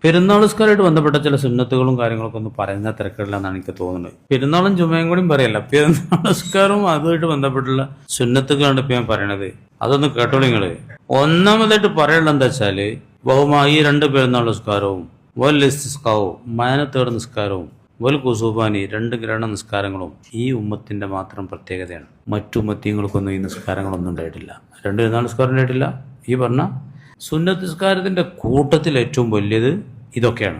പെരുന്നാൾ നിസ്കാരമായിട്ട് ബന്ധപ്പെട്ട ചില സുന്നത്തുകളും കാര്യങ്ങളൊക്കെ ഒന്ന് പറയുന്ന തിരക്കില്ല എന്നാണ് എനിക്ക് തോന്നുന്നത്. പെരുന്നാളും ജുമയും കൂടിയും പറയല്ല, പെരുന്നാൾ നിസ്കാരവും അതുമായിട്ട് ബന്ധപ്പെട്ടുള്ള സുന്നത്തുകളാണ് ഇപ്പൊ ഞാൻ പറയണത്. അതൊന്ന് കേട്ടോളൂ നിങ്ങള്. ഒന്നാമതായിട്ട് പറയാനുള്ള എന്താ വെച്ചാല്, ഈ 2 പെരുന്നാൾ നിസ്കാരവും വൽ ഇസ്തിസ്ഖാവും മാനത്തേട് നിസ്കാരവും വൽ കുസൂബാനി 2 ഗ്രഹണ നിസ്കാരങ്ങളും ഈ ഉമ്മത്തിന്റെ മാത്രം പ്രത്യേകതയാണ്. മറ്റു ഉമ്മത്തിങ്ങൾക്കൊന്നും ഈ നിസ്കാരങ്ങളൊന്നും ഉണ്ടായിട്ടില്ല. 2 പെരുന്നാൾ നിസ്കാരം ഉണ്ടായിട്ടില്ല. ഈ പറഞ്ഞ സുന്നത്ത് നിസ്കാരത്തിന്റെ കൂട്ടത്തിൽ ഏറ്റവും വലിയത് ഇതൊക്കെയാണ്.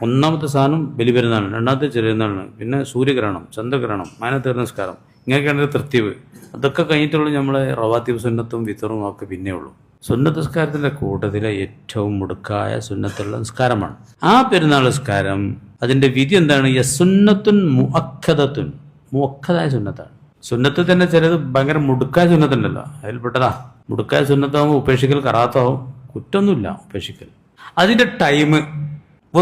ഒന്നാമത്തെ സാധനം ബലിപെരുന്നാളാണ്, രണ്ടാമത്തെ ചെറിയനാളാണ്, പിന്നെ സൂര്യഗ്രഹണം, ചന്ദ്രഗ്രഹണം, മാനത്തേട് നിസ്കാരം, ഇങ്ങനെയൊക്കെയാണ് തൃത്തീവ്. അതൊക്കെ കഴിഞ്ഞിട്ടുള്ളൂ നമ്മളെ റവാത്തീവ് സുന്നത്തും വിത്തറും ഒക്കെ പിന്നെ ഉള്ളൂ. സുന്നത്ത് നിസ്കാരത്തിന്റെ കൂട്ടത്തിലെ ഏറ്റവും മുടുക്കായ സുന്നത്തുള്ള നിസ്കാരമാണ് ആ പെരുന്നാൾ നിസ്കാരം. അതിന്റെ വിധി എന്താണ്? യസുന്നത്തുൻ മുഅക്കദത്തുൻ, മുഅക്കദായ സുന്നത്താണ്. സുന്നത്ത് തന്നെ ചിലത് ഭയങ്കര മുടുക്കായ സുന്നത്തുണ്ടല്ലോ, അതിൽപ്പെട്ടതാ. മുടുക്കായ സുന്നത്താവുമ്പോൾ ഉപേക്ഷിക്കൽ കറാത്താവും, കുറ്റമൊന്നുമില്ല ഉപേക്ഷിക്കൽ. അതിന്റെ ടൈം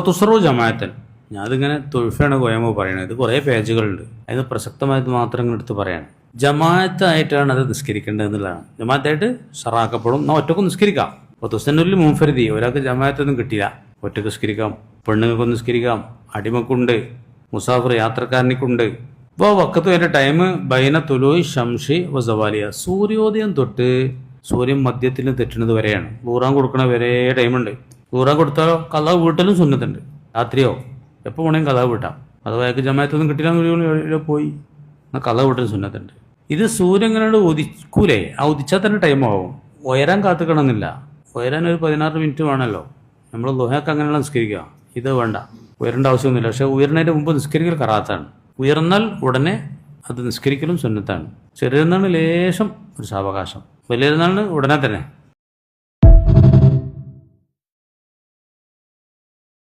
തുസറു ജമാഅത്തൻ. ഞാൻ അതിങ്ങനെ തൊഴുഫാണ് കോയമോ പറയണത്. ഇത് കുറേ പേജുകളുണ്ട്, അതിന് പ്രസക്തമായത് മാത്രം ഇങ്ങനെ എടുത്ത് പറയാണ്. ജമാഅത്തായിട്ടാണ് അത് നിസ്കരിക്കേണ്ടത് എന്നുള്ളതാണ്. ജമാഅത്തായിട്ട് ഷറാക്കപ്പെടും. എന്നാൽ ഒറ്റക്കും നിസ്കരിക്കാം. തുസന്നുൽ മുൻഫരിദി, ഒരാൾക്ക് ജമാഅത്തൊന്നും കിട്ടില്ല, ഒറ്റക്ക് നിസ്കരിക്കാം. പെണ്ണുങ്ങൾക്കൊന്നും നിസ്കരിക്കാം, അടിമക്കുണ്ട്, മുസാഫിർ യാത്രക്കാരനിക്കുണ്ട്. ഇപ്പോൾ വക്കത്ത് അതിന്റെ ടൈം ബൈന തുലൂഇ ശംസി വ സവാലിയ, സൂര്യോദയം തൊട്ട് സൂര്യൻ മധ്യത്തിൽ തെറ്റുന്നത് വരെയാണ്. ഊറാൻ കൊടുക്കണ വരെ ടൈമുണ്ട്. ഊറാൻ കൊടുത്താലോ കലാവ് വീട്ടലും സുന്നത്തുണ്ട്. രാത്രിയോ എപ്പോൾ വേണമെങ്കിൽ കലാവ് വീട്ടാം. അഥവാ അയാൾക്ക് ജമാഅത്തൊന്നും കിട്ടില്ല പോയി എന്നാൽ കലാവ് വീട്ടലും സുന്നത്തുണ്ട്. ഇത് സൂര്യൻ ഇങ്ങനെ ഉദിക്കൂലേ, ആ ഉദിച്ചാൽ തന്നെ ടൈം ആവും. ഉയരാൻ കാത്തുക്കണമെന്നില്ല. ഉയരാൻ ഒരു 16 മിനിറ്റ് വേണമല്ലോ. നമ്മൾ ദുഹയൊക്കെ അങ്ങനെയുള്ള നിസ്കരിക്കുക. ഇത് വേണ്ട, ഉയരേണ്ട ആവശ്യമൊന്നുമില്ല. പക്ഷെ ഉയർന്നതിന് മുമ്പ് നിസ്കരിക്കൽ കറാത്താണ്. ഉയർന്നാൽ ഉടനെ അത് നിസ്കരിക്കലും സുന്നത്താണ്. ചെറിയ നാളിന് ലേശം ഒരു സാവകാശം, വലിയ നാളിന് ഉടനെ തന്നെ.